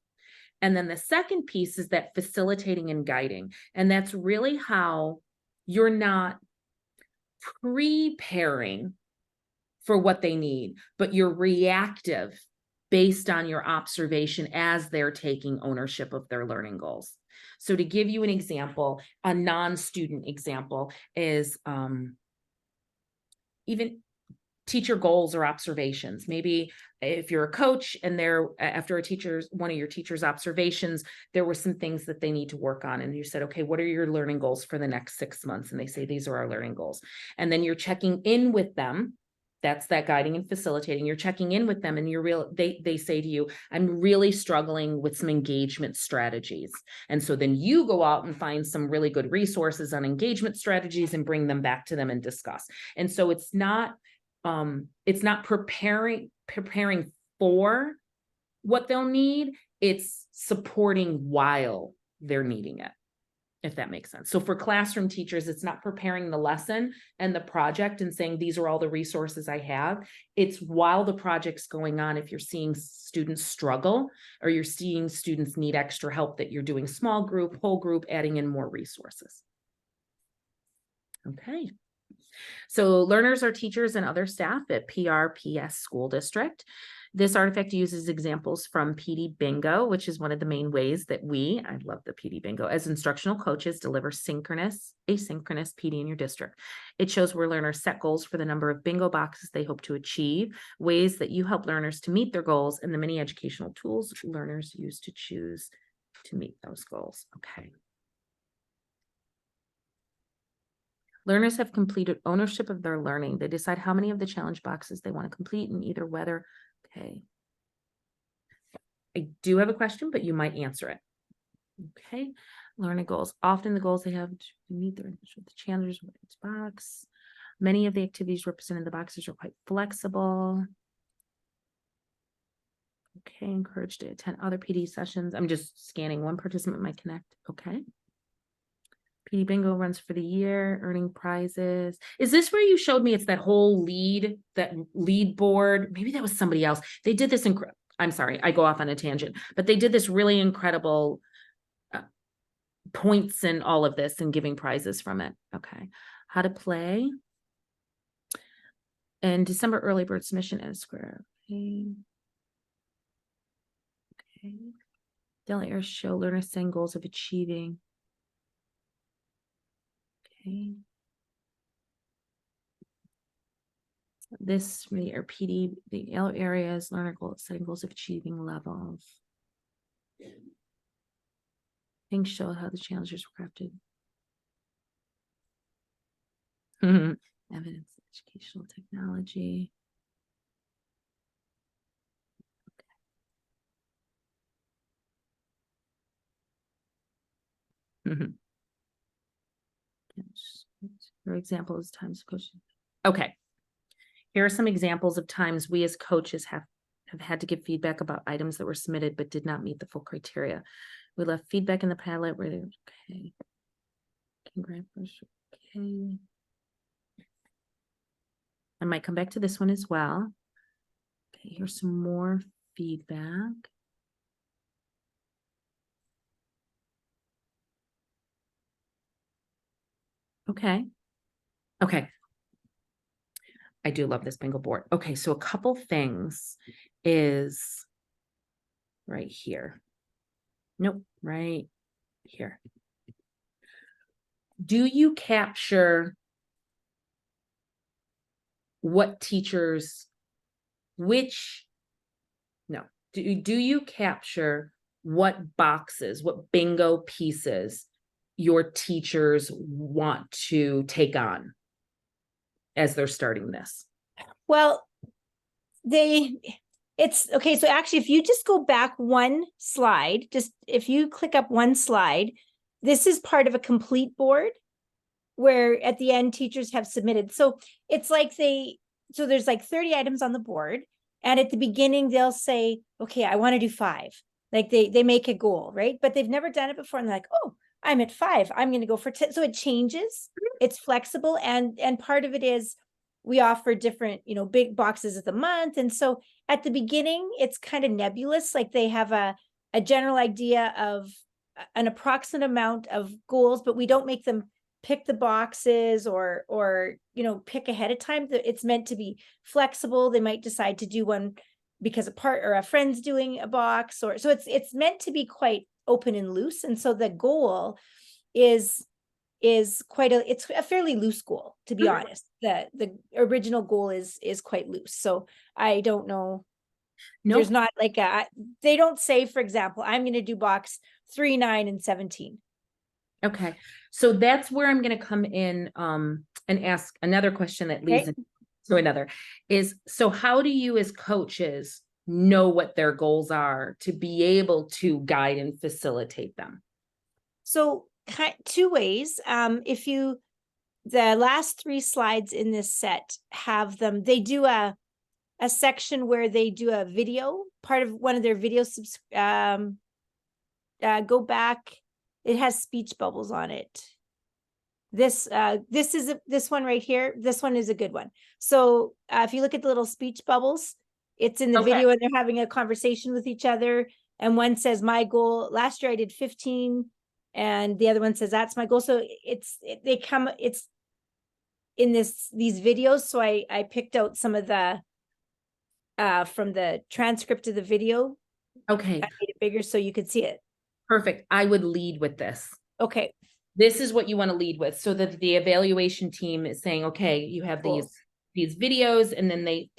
And then the second piece is that facilitating and guiding. And that's really how you're not preparing for what they need, but you're reactive based on your observation as they're taking ownership of their learning goals. So to give you an example, a non-student example is even teacher goals or observations. Maybe if you're a coach and after one of your teacher's observations, there were some things that they need to work on. And you said, okay, what are your learning goals for the next 6 months? And they say, these are our learning goals. And then you're checking in with them. That's that guiding and facilitating. You're checking in with them and they say to you, I'm really struggling with some engagement strategies. And so then you go out and find some really good resources on engagement strategies and bring them back to them and discuss. And so it's not it's not preparing for what they'll need. It's supporting while they're needing it, if that makes sense. So for classroom teachers, it's not preparing the lesson and the project and saying, these are all the resources I have. It's while the project's going on, if you're seeing students struggle or you're seeing students need extra help, that you're doing small group, whole group, adding in more resources. Okay. So learners are teachers and other staff at PRPS School District. This artifact uses examples from PD Bingo, which is one of the main ways that I love the PD Bingo, as instructional coaches deliver synchronous, asynchronous PD in your district. It shows where learners set goals for the number of bingo boxes they hope to achieve, ways that you help learners to meet their goals, and the many educational tools learners use to choose to meet those goals. Okay. Learners have completed ownership of their learning. They decide how many of the challenge boxes they want to complete and either whether. Okay. I do have a question, but you might answer it. Okay. Learning goals. Often the goals they have to meet the challenges with each box. Many of the activities represented in the boxes are quite flexible. Okay. Encouraged to attend other PD sessions. I'm just scanning. One participant might connect. Okay. PD Bingo runs for the year, earning prizes. Is this where you showed me it's that whole that lead board? Maybe that was somebody else. They did this I'm sorry, I go off on a tangent, but they did this really incredible points in all of this and giving prizes from it. Okay. How to play. And December early bird submission at a square. Okay. Okay. Daily air show learners setting goals of achieving. Okay. This really are PD, the yellow areas, learner goals, setting goals of achieving levels. Things show how the challenges were crafted. Evidence, educational technology. Okay. For example, is times coaching. Okay. Here are some examples of times we as coaches have had to give feedback about items that were submitted but did not meet the full criteria. We left feedback in the Padlet where they were okay. Okay. I might come back to this one as well. Okay, here's some more feedback. Okay. Okay. I do love this bingo board. Okay, so a couple things is right here. Nope, right here. Do you capture what teachers, do you capture what boxes, what bingo pieces your teachers want to take on as they're starting this? Well, it's okay. So actually, if you just go back one slide, if you click up one slide, this is part of a complete board where at the end teachers have submitted. So it's like so there's like 30 items on the board. And at the beginning, they'll say, okay, I want to do 5. Like they make a goal, right? But they've never done it before. And they're like, oh, I'm at 5. I'm going to go for 10. So it changes. It's flexible. And part of it is we offer different, big boxes of the month. And so at the beginning, it's kind of nebulous. Like they have a general idea of an approximate amount of goals, but we don't make them pick the boxes or pick ahead of time. It's meant to be flexible. They might decide to do one because a friend's doing a box, so it's meant to be quite open and loose. And so the goal is it's a fairly loose goal, to be honest. The original goal is quite loose. So I don't know. Nope. There's not like they don't say, for example, I'm going to do box 3, 9, and 17. Okay. So that's where I'm going to come in and ask another question that leads into another is, so how do you as coaches know what their goals are to be able to guide and facilitate them? So 2 ways. If you the last 3 slides in this set have them, they do a section where they do a video, part of one of their videos, go back, it has speech bubbles on it. This this one right here, this one is a good one. So if you look at the little speech bubbles, it's in the Okay. video and they're having a conversation with each other. And one says, my goal, last year I did 15. And the other one says, that's my goal. So it's in these videos. So I picked out some of the, from the transcript of the video. Okay, I made it bigger so you could see it. perfect. I would lead with this. Okay. This is what you want to lead with, so that the evaluation team is saying, okay, you have Goals. these videos, and then they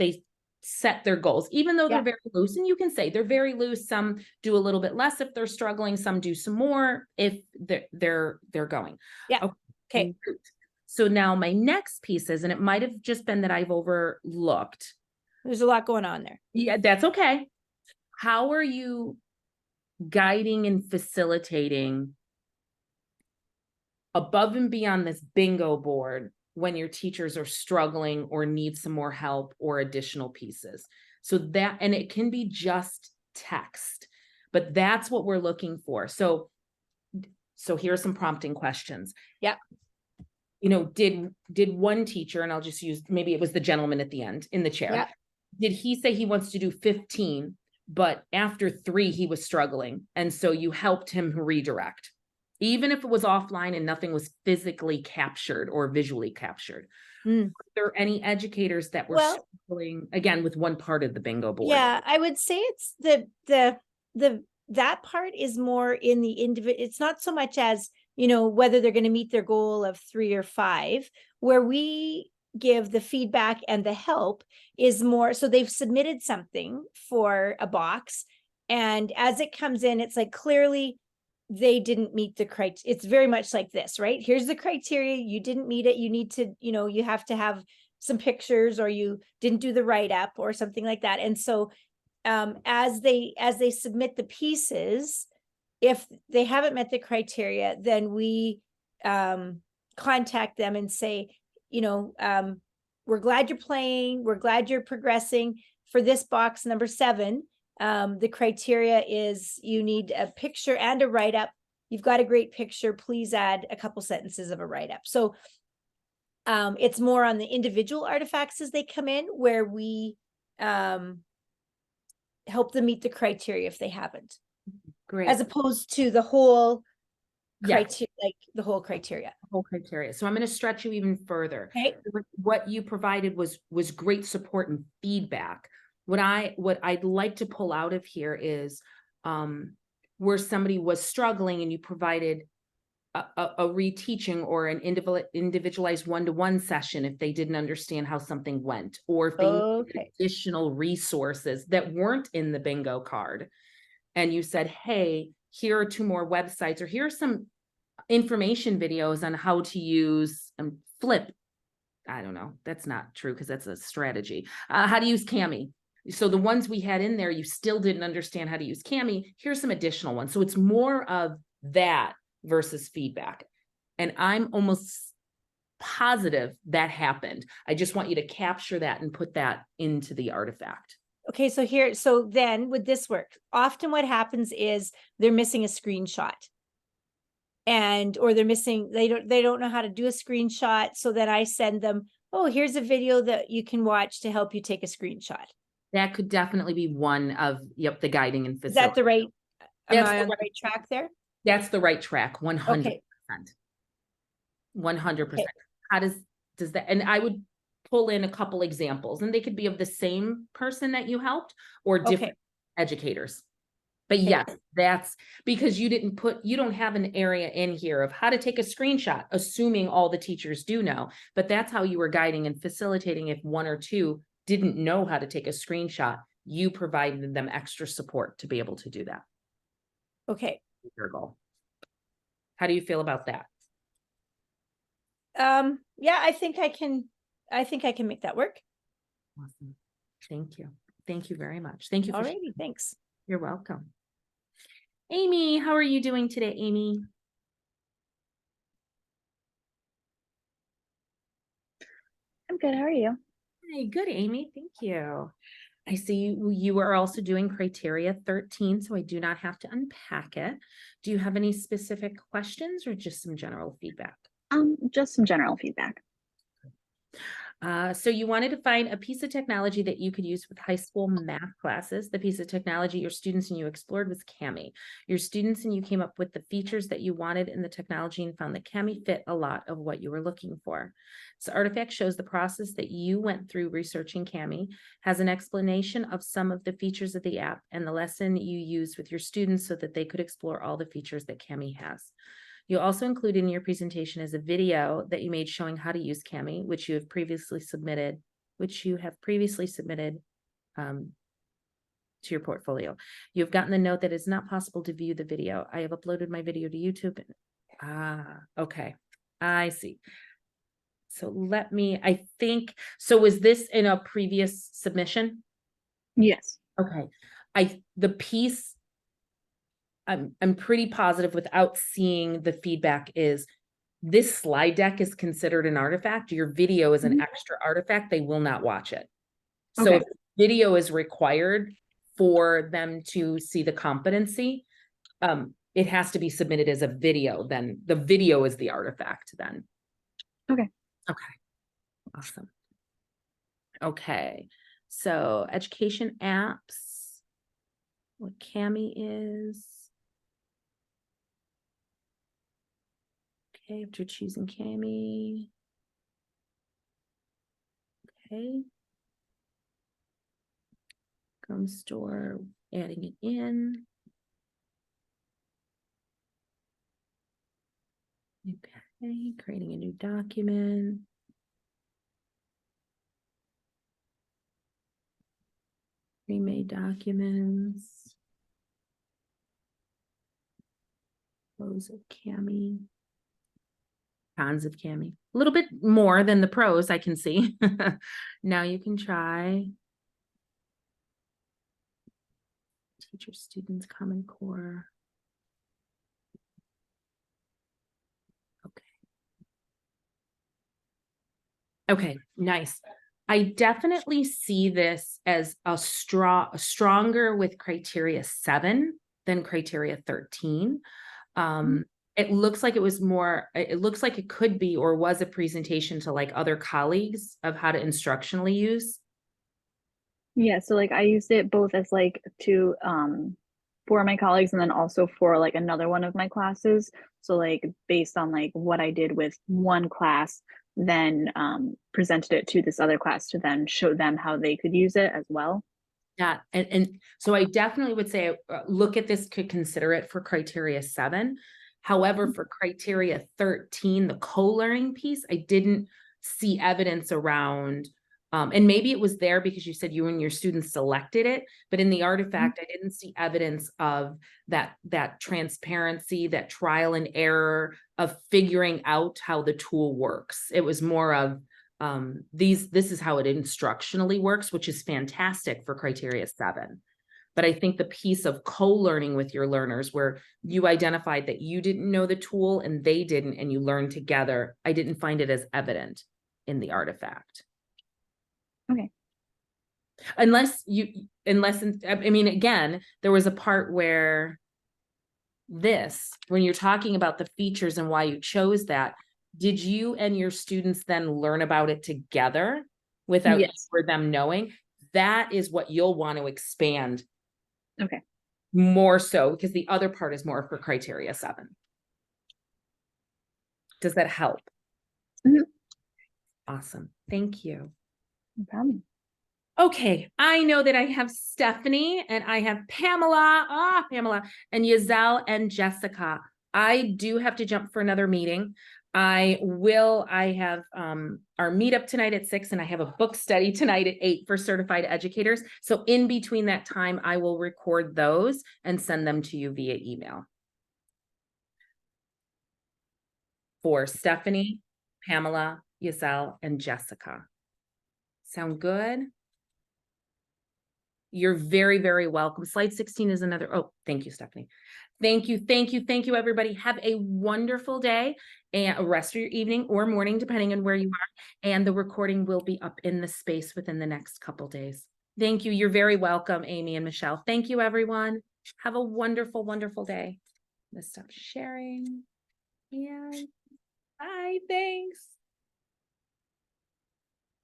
set their goals, even though they're Yeah. very loose. And you can say they're very loose. Some do a little bit less if they're struggling. Some do some more if they're going. Yeah. Okay. great. So now my next piece is, and it might have just been that I've overlooked. There's a lot going on there. Yeah, that's okay. How are you guiding and facilitating above and beyond this bingo board when your teachers are struggling or need some more help or additional pieces? So that, and it can be just text, but that's what we're looking for. So here's some prompting questions. Yeah. You know, did one teacher, and I'll just use, maybe it was the gentleman at the end in the chair. Yeah. Did he say he wants to do 15, but after 3, he was struggling, and so you helped him redirect? Even if it was offline and nothing was physically captured or visually captured. Mm. Were there any educators that were Well- struggling, again, with one part of the bingo board? Yeah, I would say it's that part is more in the individual. It's not so much as, you know, whether they're going to meet their goal of 3 or 5, where we give the feedback and the help is more, so they've submitted something for a box, and as it comes in, it's like, clearly they didn't meet the criteria. It's very much like this, right? Here's the criteria. You didn't meet it. You need to, you know, you have to have some pictures, or you didn't do the write-up or something like that. And so as they submit the pieces, if they haven't met the criteria, then we contact them and say, you know, we're glad you're playing. We're glad you're progressing. For this box number 7, the criteria is you need a picture and a write-up. You've got a great picture. Please add a couple sentences of a write-up. So it's more on the individual artifacts as they come in, where we help them meet the criteria if they haven't, Great. as opposed to the whole Yeah. criteria, like the whole criteria. Whole criteria. So I'm going to stretch you even further. Okay. What you provided was great support and feedback. What I'd like to pull out of here is where somebody was struggling and you provided a reteaching or an individualized one-to-one session if they didn't understand how something went, or if they needed Okay. additional resources that weren't in the bingo card. And you said, hey, here are 2 more websites, or here's some information videos on how to use Flip. I don't know. That's not true, because that's a strategy. How to use Kami. So the ones we had in there, you still didn't understand how to use Kami. Here's some additional ones. So it's more of that versus feedback. And I'm almost positive that happened. I just want you to capture that and put that into the artifact. Okay, so then would this work? Often what happens is they're missing a screenshot. Or they're missing, they don't know how to do a screenshot. So then I send them, oh, here's a video that you can watch to help you take a screenshot. That could definitely be one of, the guiding and Is that the right, am That's I the on the right track there? That's the right track, 100%. Okay. 100%. Okay. How does that, and I would pull in a couple examples, and they could be of the same person that you helped or different educators. But Okay. yes, that's because you don't have an area in here of how to take a screenshot, assuming all the teachers do know, but that's how you were guiding and facilitating. If 1 or 2 didn't know how to take a screenshot, you provided them extra support to be able to do that. Okay. Your goal. How do you feel about that? Yeah, I think I can make that work. Awesome. Thank you. Thank you very much. Thank you for Alrighty, thanks. You're welcome. Amy, how are you doing today, Amy? I'm good. How are you? Hey, good, Amy. Thank you. I see you are also doing criteria 13, so I do not have to unpack it. Do you have any specific questions or just some general feedback? Just some general feedback. So you wanted to find a piece of technology that you could use with high school math classes. The piece of technology your students and you explored was Kami. Your students and you came up with the features that you wanted in the technology and found that Kami fit a lot of what you were looking for. So Artifact shows the process that you went through researching Kami, has an explanation of some of the features of the app and the lesson you used with your students so that they could explore all the features that Kami has. You also include in your presentation is a video that you made showing how to use Kami, which you have previously submitted, to your portfolio. You've gotten the note that it's not possible to view the video. I have uploaded my video to YouTube. Okay. I see. So was this in a previous submission? Yes. Okay. The piece I'm pretty positive without seeing the feedback is this slide deck is considered an artifact. Your video is an extra artifact. They will not watch it. So Okay. if video is required for them to see the competency, it has to be submitted as a video. Then the video is the artifact then. Okay. Okay. Awesome. Okay. So education apps, what Kami is. Okay, after choosing Kami. Okay. Chrome store, adding it in. Okay, creating a new document. Remade documents. Pros of Kami. Cons of Kami. A little bit more than the pros I can see. Now you can try. Teacher students Common Core. Okay, nice. I definitely see this as stronger with criteria 7 than criteria 13. It looks like it looks like it could be or was a presentation to like other colleagues of how to instructionally use. Yeah, so like I used it both as like to for my colleagues and then also for like another one of my classes. So like based on like what I did with one class, then presented it to this other class to then show them how they could use it as well. Yeah, and so I definitely would say look at this, could consider it for criteria 7. However, for criteria 13, the co-learning piece, I didn't see evidence around, and maybe it was there because you said you and your students selected it, but in the artifact, I didn't see evidence of that transparency, that trial and error of figuring out how the tool works. It was more of this is how it instructionally works, which is fantastic for criteria 7. But I think the piece of co-learning with your learners where you identified that you didn't know the tool and they didn't, and you learned together, I didn't find it as evident in the artifact. Okay. I mean, again, there was a part where when you're talking about the features and why you chose that, did you and your students then learn about it together without Yes. for them knowing? That is what you'll want to expand. Okay. More so because the other part is more for criteria 7. Does that help? Awesome. Thank you. No problem. Okay, I know that I have Stephanie and I have Pamela, and Yazelle and Jessica. I do have to jump for another meeting. I have our meetup tonight at 6 and I have a book study tonight at 8 for certified educators. So in between that time, I will record those and send them to you via email. For Stephanie, Pamela, Yazelle, and Jessica. Sound good? You're very, very welcome. Slide 16 is another. Oh, thank you, Stephanie. Thank you, everybody. Have a wonderful day. and rest of your evening or morning, depending on where you are. And the recording will be up in the space within the next couple days. Thank you. You're very welcome, Amy and Michelle. Thank you, everyone. Have a wonderful, wonderful day. Let's stop sharing. And bye. Thanks.